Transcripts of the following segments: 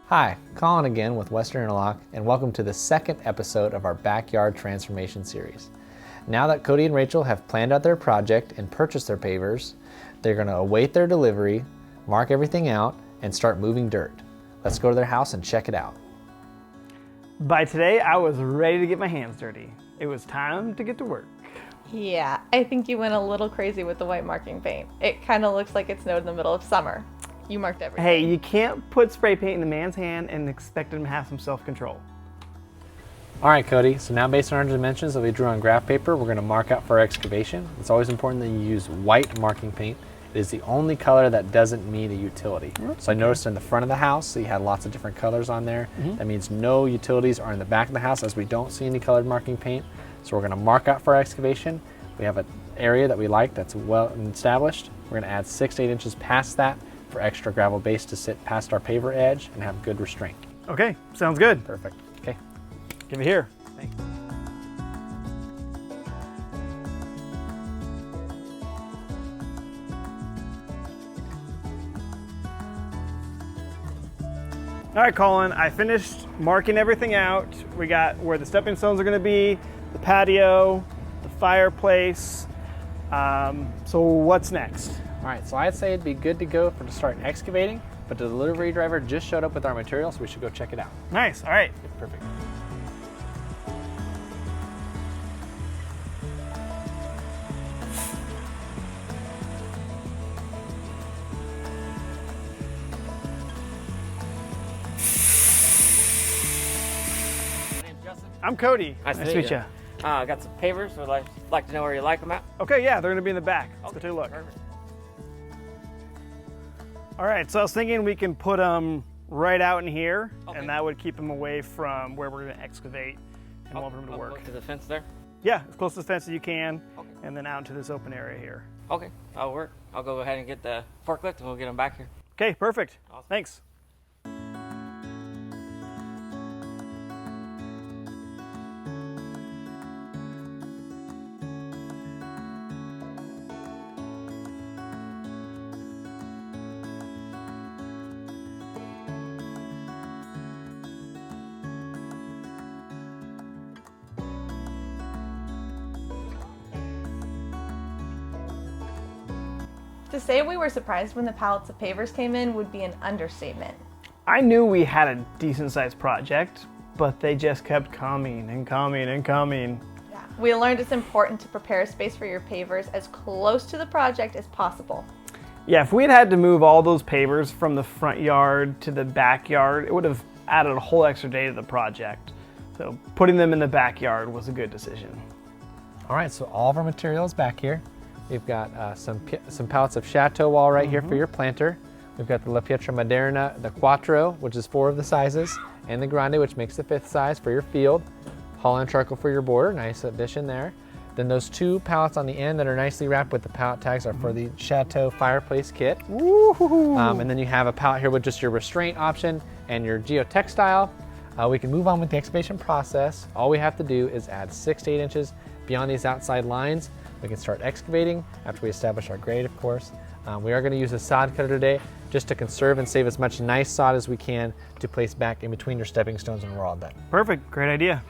Hi, Colin again with Western Interlock, and welcome to the second episode of our Backyard Transformation series. Now that Cody and Rachel have planned out their project and purchased their pavers, they're going to await their delivery, mark everything out, and start moving dirt. Let's go to their house and check it out. By today, I was ready to get my hands dirty. It was time to get to work. Yeah, I think you went a little crazy with the white marking paint. It kind of looks like it snowed in the middle of summer. You marked everything. Hey, you can't put spray paint in a man's hand and expect him to have some self-control. All right, Cody, so now based on our dimensions that we drew on graph paper, we're going to mark out for our excavation. It's always important that you use white marking paint. It is the only color that doesn't need a utility. So I noticed in the front of the house, so you had lots of different colors on there. That means no utilities are in the back of the house, as we don't see any colored marking paint. So we're going to mark out for our excavation. We have an area that we like that's well established. We're going to add 6 to 8 inches past that for extra gravel base to sit past our paver edge and have good restraint. Okay, sounds good. Perfect. Okay. Give it here. Thanks. All right, Colin, I finished marking everything out. We got where the stepping stones are going to be, the patio, the fireplace. So what's next? All right, so I'd say it'd be good to go to start excavating, but the delivery driver just showed up with our material, so we should go check it out. Nice, all right. Perfect. I'm Cody. Nice to meet you. I got some pavers. Would like to know where you like them at. Okay, yeah, they're going to be in the back. Let's go Okay, take a look. perfect. All right, so I was thinking we can put them right out in here, Okay. and that would keep them away from where we're going to excavate and want them to Up work. to the fence there. Yeah, as close to the fence as you can, Okay. and then out into this open area here. Okay, that'll work. I'll go ahead and get the forklift and we'll get them back here. Okay, perfect. Awesome. Thanks. To say we were surprised when the pallets of pavers came in would be an understatement. I knew we had a decent-sized project, but they just kept coming and coming and coming. Yeah. We learned it's important to prepare a space for your pavers as close to the project as possible. Yeah, if we had to move all those pavers from the front yard to the backyard, it would have added a whole extra day to the project. So putting them in the backyard was a good decision. All right, so all of our material is back here. We've got some pallets of Chateau wall right here for your planter. We've got the La Pietra Moderna, the Quattro, which is 4 of the sizes, and the Grande, which makes the 5th size for your field. Holland charcoal for your border, nice addition there. Then those 2 pallets on the end that are nicely wrapped with the pallet tags are for the Chateau fireplace kit. And then you have a pallet here with just your restraint option and your geotextile. We can move on with the excavation process. All we have to do is add 6 to 8 inches beyond these outside lines. We can start excavating after we establish our grade, of course. We are going to use a sod cutter today just to conserve and save as much nice sod as we can to place back in between your stepping stones when we're all done. Perfect, great idea.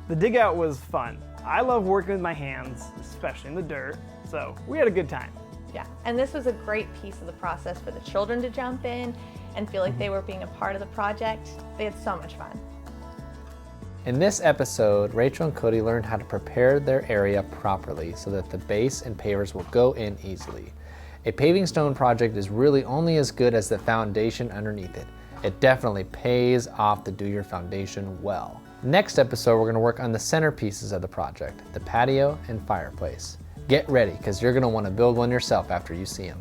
The dig out was fun. I love working with my hands, especially in the dirt, so we had a good time. Yeah, and this was a great piece of the process for the children to jump in and feel like they were being a part of the project. They had so much fun. In this episode, Rachel and Cody learned how to prepare their area properly so that the base and pavers will go in easily. A paving stone project is really only as good as the foundation underneath it. It definitely pays off to do your foundation well. Next episode, we're gonna work on the centerpieces of the project, the patio and fireplace. Get ready, because you're gonna wanna build one yourself after you see them.